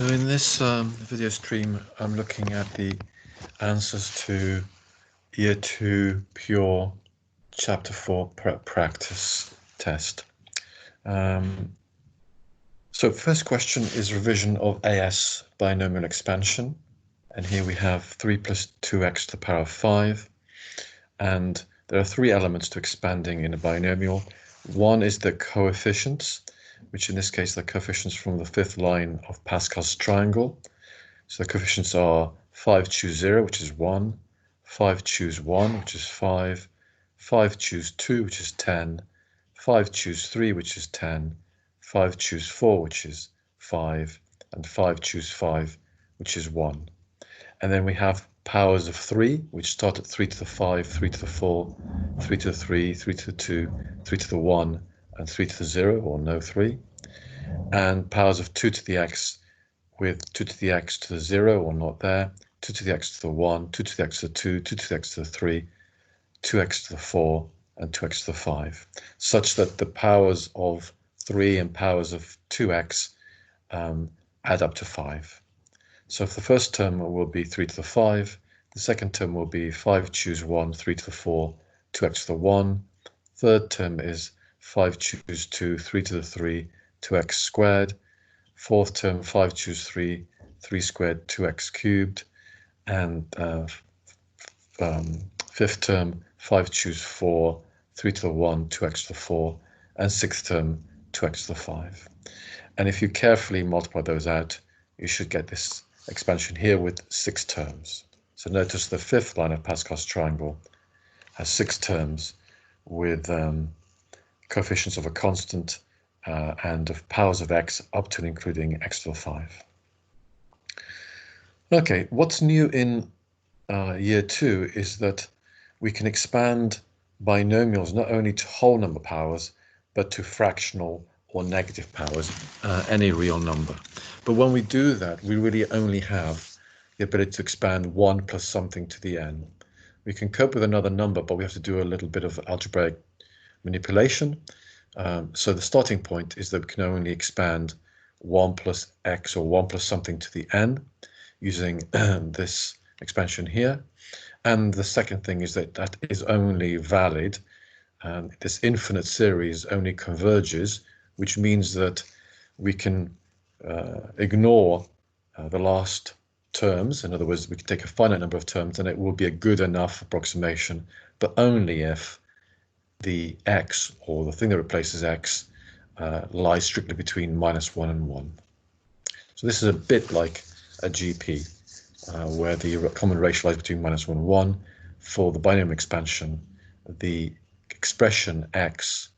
So in this video stream, I'm looking at the answers to Year 2 Pure Chapter 4 Practice test. So first question is revision of AS binomial expansion. And here we have 3 plus 2x to the power of 5. And there are three elements to expanding in a binomial. One is the coefficients, which in this case, the coefficients from the fifth line of Pascal's triangle. So the coefficients are 5 choose 0, which is 1, 5 choose 1, which is 5, 5 choose 2, which is 10, 5 choose 3, which is 10, 5 choose 4, which is 5, and 5 choose 5, which is 1. And then we have powers of 3, which start at 3 to the 5, 3 to the 4, 3 to the 3, 3 to the 2, 3 to the 1, and 3 to the 0, or no 3. And powers of 2 to the x with 2 to the x to the 0, or not there, 2 to the x to the 1, 2 to the x to the 2, 2 to the x to the 3, 2x to the 4, and 2x to the 5, such that the powers of 3 and powers of 2x add up to 5. So if the first term will be 3 to the 5, the second term will be 5 choose 1, 3 to the 4, 2x to the 1. Third term is 5 choose 2, 3 to the 3, 2x squared. Fourth term, 5 choose 3, 3 squared, 2x cubed. And fifth term, 5 choose 4, 3 to the 1, 2x to the 4. And sixth term, 2x to the 5. And if you carefully multiply those out, you should get this expansion here with 6 terms. So notice the fifth line of Pascal's triangle has 6 terms with coefficients of a constant and of powers of x up to and including x to the 5. Okay, what's new in Year 2 is that we can expand binomials not only to whole number powers, but to fractional or negative powers, any real number. But when we do that, we really only have the ability to expand 1 plus something to the n. We can cope with another number, but we have to do a little bit of algebraic manipulation. So the starting point is that we can only expand 1 plus x or 1 plus something to the n using this expansion here. And the second thing is that that is only valid. This infinite series only converges, which means that we can ignore the last terms. In other words, we can take a finite number of terms and it will be a good enough approximation, but only if the x, or the thing that replaces x, lies strictly between -1 and 1. So this is a bit like a GP, where the common ratio lies between -1 and 1. For the binomial expansion, the expression x,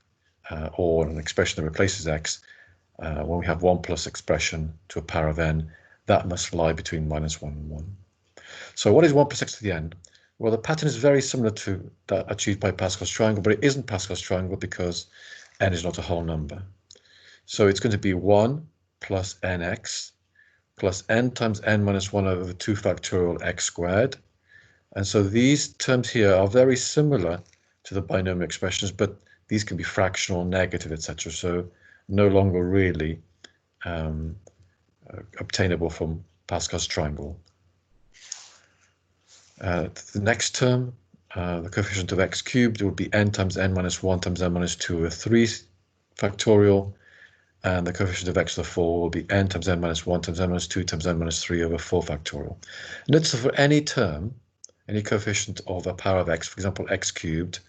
or an expression that replaces x, when we have 1 plus expression to a power of n, that must lie between -1 and 1. So what is 1 plus x to the n? Well, the pattern is very similar to that achieved by Pascal's triangle, but it isn't Pascal's triangle because n is not a whole number. So it's going to be 1 plus nx plus n times n minus 1 over 2 factorial x squared. And so these terms here are very similar to the binomial expressions, but these can be fractional, negative, etc. So no longer really obtainable from Pascal's triangle. The next term, the coefficient of x cubed, would be n times n minus 1 times n minus 2 over 3 factorial. And the coefficient of x to the 4 will be n times n minus 1 times n minus 2 times n minus 3 over 4 factorial. Notice that for any term, any coefficient of a power of x, for example, x cubed,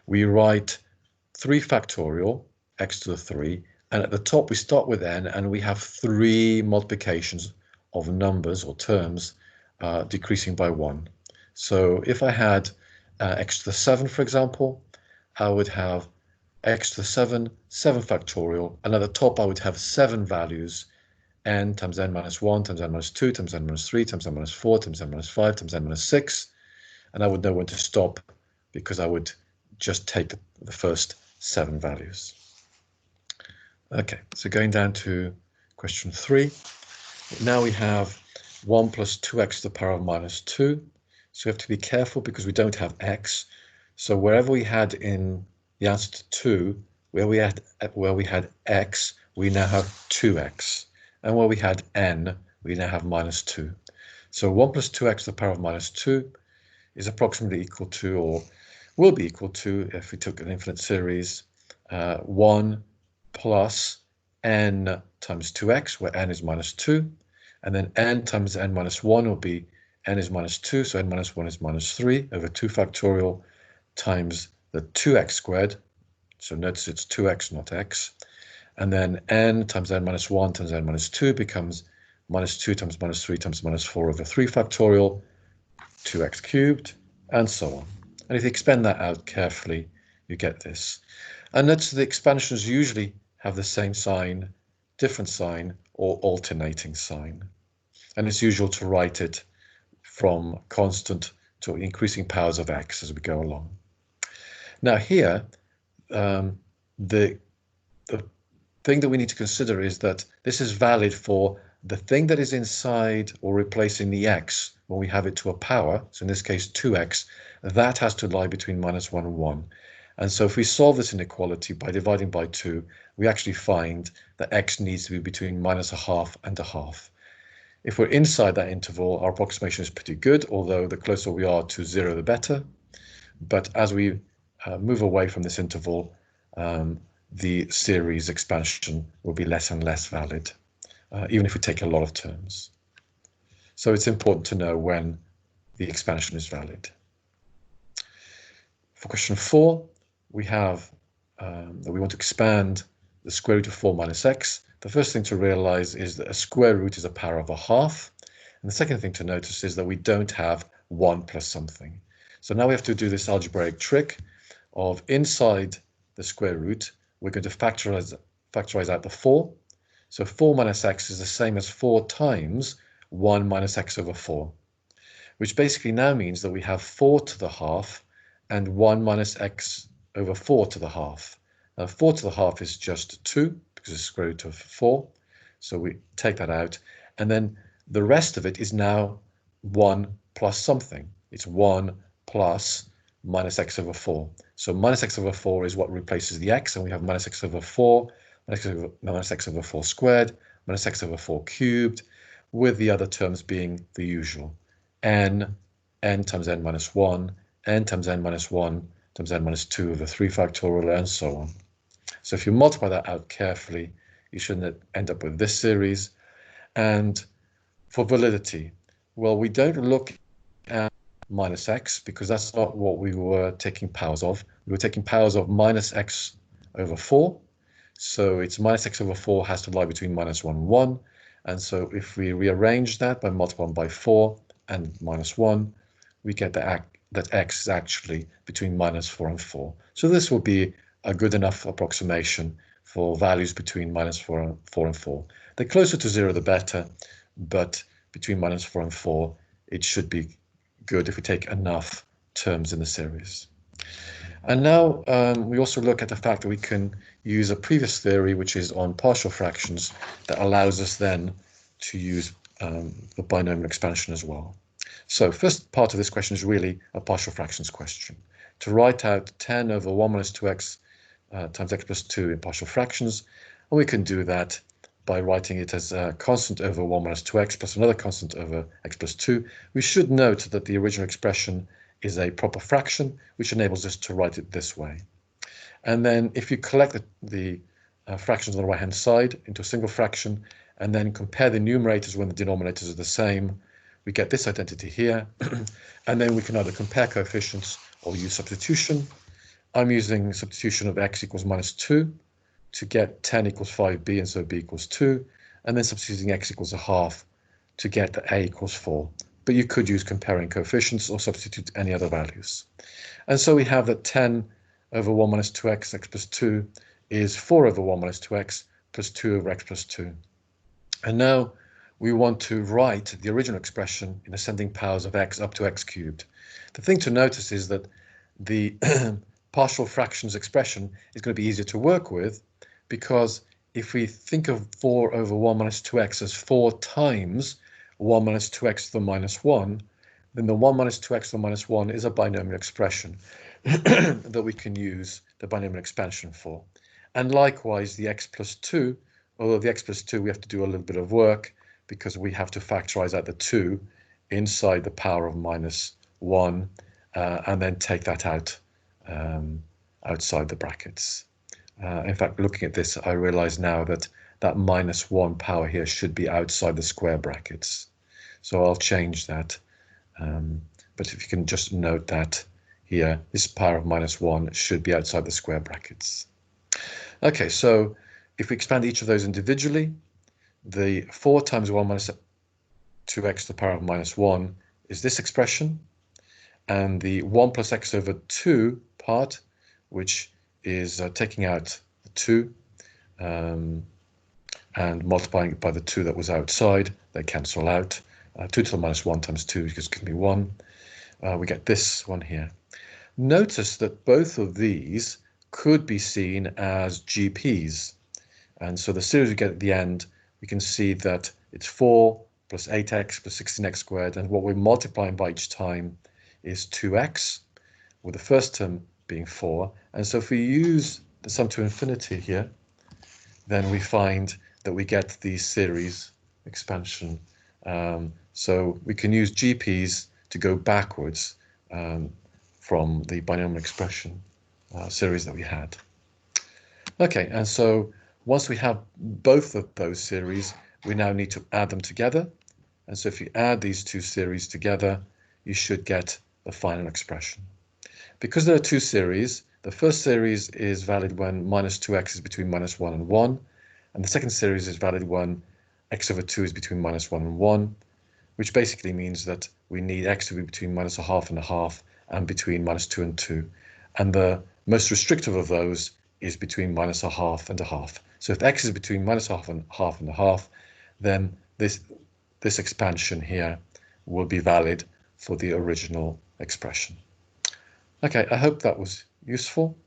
we write 3 factorial, x to the 3, and at the top we start with n, and we have 3 multiplications of numbers or terms decreasing by 1. So if I had x to the 7, for example, I would have x to the 7, 7 factorial, and at the top I would have 7 values, n times n minus 1 times n minus 2 times n minus 3 times n minus 4 times n minus 5 times n minus 6, and I would know when to stop because I would just take the first 7 values. Okay, so going down to question 3, now we have 1 plus 2x to the power of -2. So we have to be careful because we don't have x. So wherever we had in the answer to 2, where we had x, we now have 2x. And where we had n, we now have minus 2. So 1 plus 2x to the power of minus 2 is approximately equal to, or will be equal to, if we took an infinite series, 1 plus n times 2x, where n is minus 2, and then n times n minus 1 will be n is minus 2, so n minus 1 is minus 3 over 2 factorial times the 2x squared. So notice it's 2x, not x. And then n times n minus 1 times n minus 2 becomes minus 2 times minus 3 times minus 4 over 3 factorial, 2x cubed, and so on. And if you expand that out carefully, you get this. And notice the expansions usually have the same sign, different sign, or alternating sign. And it's usual to write it from constant to increasing powers of x as we go along. Now here, the thing that we need to consider is that this is valid for the thing that is inside or replacing the x when we have it to a power. So in this case, 2x, that has to lie between minus 1 and 1. And so if we solve this inequality by dividing by 2, we actually find that x needs to be between minus a half and a half. If we're inside that interval, our approximation is pretty good, although the closer we are to 0, the better. But as we move away from this interval, the series expansion will be less and less valid, even if we take a lot of terms. So it's important to know when the expansion is valid. For question 4, we have that we want to expand the square root of 4 minus x. The first thing to realize is that a square root is a power of a half. And the second thing to notice is that we don't have 1 plus something. So now we have to do this algebraic trick of inside the square root, we're going to factorize out the 4. So 4 minus x is the same as 4 times 1 minus x over 4, which basically now means that we have 4 to the half and 1 minus x over 4 to the half. Now 4 to the half is just 2 because it's the square root of 4. So we take that out. And then the rest of it is now 1 plus something. It's 1 plus minus x over 4. So minus x over 4 is what replaces the x, and we have minus x over 4, minus x over 4 squared, minus x over 4 cubed, with the other terms being the usual. n times n minus 1, n times n minus 1 times n minus 2 over 3 factorial, and so on. So if you multiply that out carefully, you should end up with this series. And for validity, well, we don't look at minus x because that's not what we were taking powers of. We were taking powers of minus x over 4. So it's minus x over 4 has to lie between minus 1 and 1. And so if we rearrange that by multiplying by 4 and minus 1, we get that x is actually between minus 4 and 4. So this will be a good enough approximation for values between minus 4 and 4. The closer to 0, the better, but between minus 4 and 4, it should be good if we take enough terms in the series. And now we also look at the fact that we can use a previous theory, which is on partial fractions, that allows us then to use the binomial expansion as well. So first part of this question is really a partial fractions question. To write out 10 over 1 minus 2x times x plus 2 in partial fractions, and we can do that by writing it as a constant over 1 minus 2x plus another constant over x plus 2. We should note that the original expression is a proper fraction, which enables us to write it this way. And then if you collect the fractions on the right-hand side into a single fraction, and then compare the numerators when the denominators are the same, we get this identity here. And then we can either compare coefficients or use substitution. I'm using substitution of x equals minus 2 to get 10 equals 5b, and so b equals 2, and then substituting x equals a half to get that a equals 4. But you could use comparing coefficients or substitute any other values. And so we have that 10 over 1 minus 2x, x plus 2, is 4 over 1 minus 2x plus 2 over x plus 2. And now we want to write the original expression in ascending powers of x up to x cubed. The thing to notice is that the partial fractions expression is going to be easier to work with, because if we think of 4 over 1 minus 2x as 4 times 1 minus 2x to the minus 1, then the 1 minus 2x to the minus 1 is a binomial expression that we can use the binomial expansion for. And likewise, the x plus 2, although the x plus 2 we have to do a little bit of work because we have to factorize out the 2 inside the power of -1 and then take that out outside the brackets. In fact, looking at this, I realize now that that -1 power here should be outside the square brackets. So I'll change that. But if you can just note that here, this power of -1 should be outside the square brackets. Okay, so if we expand each of those individually, the 4 times 1 minus 2x to the power of -1 is this expression, and the 1 plus x over 2 part, which is taking out the 2 and multiplying it by the 2 that was outside, they cancel out. 2 to the -1 times 2 gives me 1. We get this one here. Notice that both of these could be seen as GPs. And so the series we get at the end, we can see that it's 4 plus 8x plus 16x squared. And what we're multiplying by each time is 2x, with the first term being 4. And so if we use the sum to infinity here, then we find that we get the series expansion. So we can use GPs to go backwards from the binomial expression series that we had. Okay, and so once we have both of those series, we now need to add them together. And so if you add these two series together, you should get the final expression. Because there are two series, the first series is valid when -2x is between -1 and 1, and the second series is valid when x over 2 is between -1 and 1, which basically means that we need x to be between -1/2 and 1/2 and between -2 and 2. And the most restrictive of those is between -1/2 and 1/2. So if x is between -1/2 and 1/2, then this expansion here will be valid for the original expression. Okay, I hope that was useful.